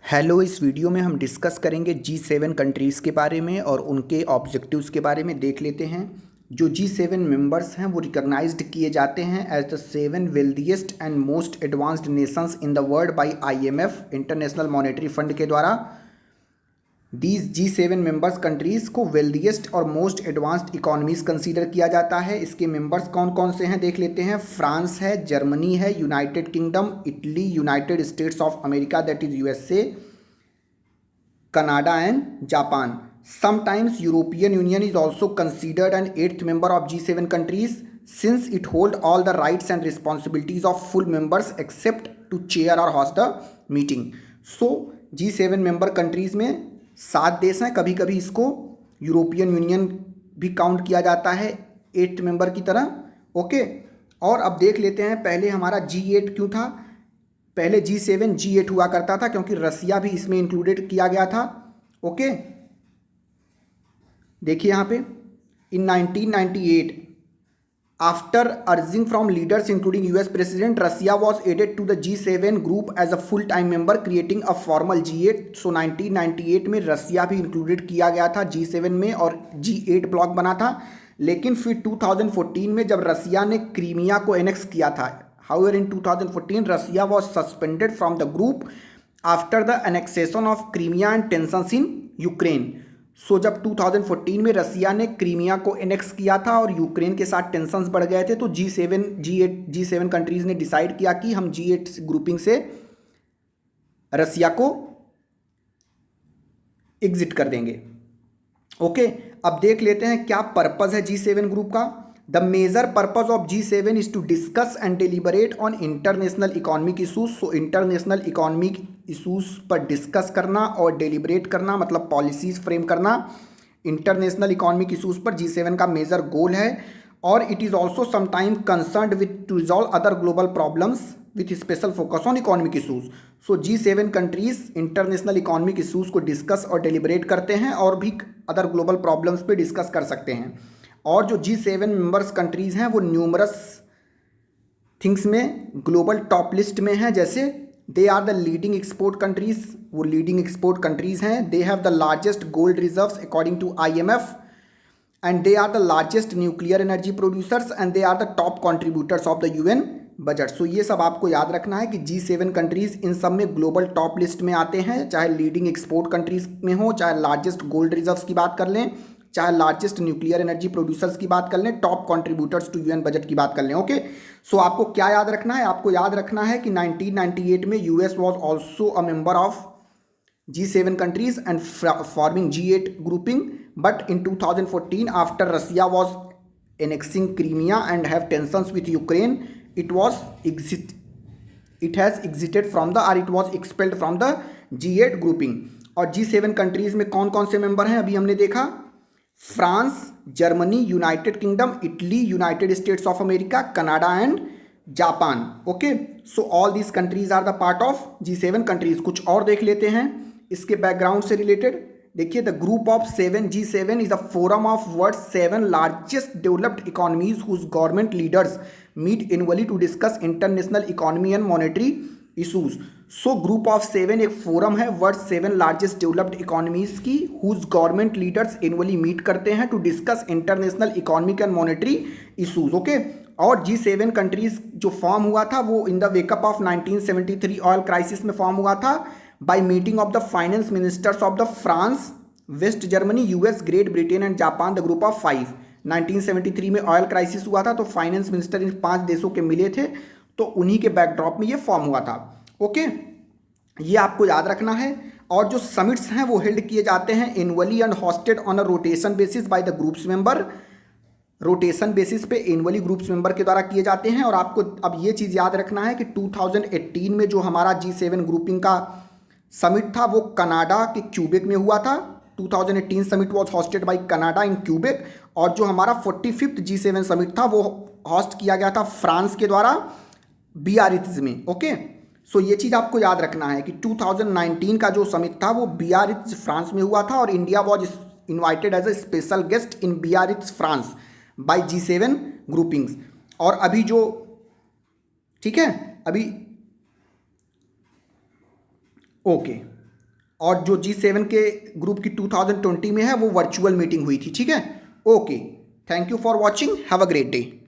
Hello. इस video में हम डिस्कस करेंगे G7 कंट्रीज़ के बारे में और उनके ऑब्जेक्टिव्स के बारे में देख लेते हैं। जो G7 मेंबर्स हैं वो रिकॉग्नाइज्ड किए जाते हैं as the 7 wealthiest and most advanced nations in the world by IMF International Monetary Fund के द्वारा। दीज G7 मेंबर्स कंट्रीज़ को वेल्दीएस्ट और मोस्ट एडवांस्ड इकोनॉमीज़ कंसीडर किया जाता है। इसके मेंबर्स कौन कौन से हैं देख लेते हैं। फ्रांस है, जर्मनी है, United Kingdom, Italy, United States of America that is USA, Canada and Japan. Sometimes European Union is also considered an eighth member of G7 countries since it holds all the rights and responsibilities of full members except to chair or host the meeting. So G7 member countries में 7 देश हैं। कभी कभी इसको European union भी count किया जाता है एट्थ मेंबर की तरह। ओके, और अब देख लेते हैं पहले हमारा G8 क्यों था। पहले G7 G8 हुआ करता था क्योंकि रसिया भी इसमें इंक्लूडेड किया गया था। ओके, देखिए यहाँ पे in 1998 after urging from leaders including US president Russia was added to the G7 group as a full time member creating a formal G8। So 1998 में रसिया भी इंक्लूडेड किया गया था G7 में और G8 ब्लॉक बना था। लेकिन फिर 2014 में जब रसिया ने क्रीमिया को एनेक्स किया था, however in 2014 Russia was suspended from the group after the annexation of Crimea and tensions in Ukraine. सो जब 2014 में रसिया ने क्रीमिया को एनेक्स किया था और यूक्रेन के साथ टेंशंस बढ़ गए थे, तो G7 कंट्रीज ने डिसाइड किया कि हम G8 ग्रुपिंग से रसिया को एग्जिट कर देंगे। ओके, अब देख लेते हैं क्या पर्पस है G7 ग्रुप का। The major purpose of G7 is to discuss and deliberate on international economic issues. So international economic issues पर डिस्कस करना और डेलिब्रेट करना मतलब पॉलिसीज फ्रेम करना। इंटरनेशनल इकोनॉमिक इशूज़ पर G7 का मेजर गोल है। और it is also sometime concerned with to resolve other global problems with special focus on economic issues. So G7 countries international economic issues को discuss और deliberate करते हैं और भी अदर ग्लोबल प्रॉब्लम्स पे डिस्कस कर सकते हैं। और जो G7 मेंबर्स कंट्रीज़ हैं वो न्यूमरस थिंग्स में ग्लोबल टॉप लिस्ट में हैं, जैसे they are the leading export countries, वो लीडिंग एक्सपोर्ट कंट्रीज़ हैं। They have the largest gold reserves according to IMF and they are the largest nuclear energy producers and they are the top contributors of the UN budget. So ये सब आपको याद रखना है कि G7 countries in सब में global top list में आते हैं, चाहे लीडिंग एक्सपोर्ट कंट्रीज़ में हो, चाहे लार्जेस्ट गोल्ड रिजर्व्स की बात कर लें, चाहे लार्जेस्ट न्यूक्लियर एनर्जी प्रोड्यूसर्स की बात कर लें, top contributors to UN budget की बात कर लें। ओके, सो आपको क्या याद रखना है, आपको याद रखना है कि 1998 में US was also a member of G7 countries and forming G8 grouping, but in 2014 after Russia was annexing Crimea and have tensions with Ukraine, it was expelled from the G8 grouping। और G7 countries में कौन कौन से member हैं अभी हमने देखा। France, Germany, United Kingdom, Italy, United States of America, Canada and Japan. Okay, so all these countries are the part of G7 countries. कुछ और देख लेते हैं इसके बैकग्राउंड से रिलेटेड। देखिए, the group of 7 G7 is a forum of world 7 largest developed economies whose government leaders meet annually to discuss international economy and monetary issues. So group of 7 एक forum है वर्ल्ड 7 लार्जेस्ट डेवलप्ड इकोनॉमीज की, whose government leaders annually meet करते हैं to discuss international economic and monetary issues. Okay, और G7 countries जो form हुआ था वो in the wake up of 1973 oil crisis में फॉर्म हुआ था by meeting of the finance ministers of the France, West Germany, US, Great Britain and Japan, the group of 5। 1973 में oil crisis हुआ था तो फाइनेंस मिनिस्टर इन 5 देशों के मिले थे, तो उन्हीं के बैकड्रॉप में ये फॉर्म हुआ था। ओके, ये आपको याद रखना है। और जो समिट्स हैं वो हेल्ड किए जाते हैं annually and hosted on a rotation basis by the groups member. Rotation basis पे एनुअली ग्रुप्स मेंबर के द्वारा किए जाते हैं। और आपको अब ये चीज़ याद रखना है कि 2018 में जो हमारा G7 ग्रुपिंग का समिट था वो कनाडा के क्यूबेक में हुआ था। 2018 summit was hosted by Canada in Quebec. और जो हमारा 45th G7 समिट था वो होस्ट किया गया था फ्रांस के द्वारा बियारित्ज में। ओके, सो ये चीज़ आपको याद रखना है कि 2019 का जो समिट था वो बियारित्ज फ्रांस में हुआ था और India was invited as a special guest in Biarritz France by G7 groupings. और अभी जो ठीक है अभी ओके और जो G7 के ग्रुप की 2020 में है वो वर्चुअल मीटिंग हुई थी। ठीक है, okay, thank you for watching, have a great day.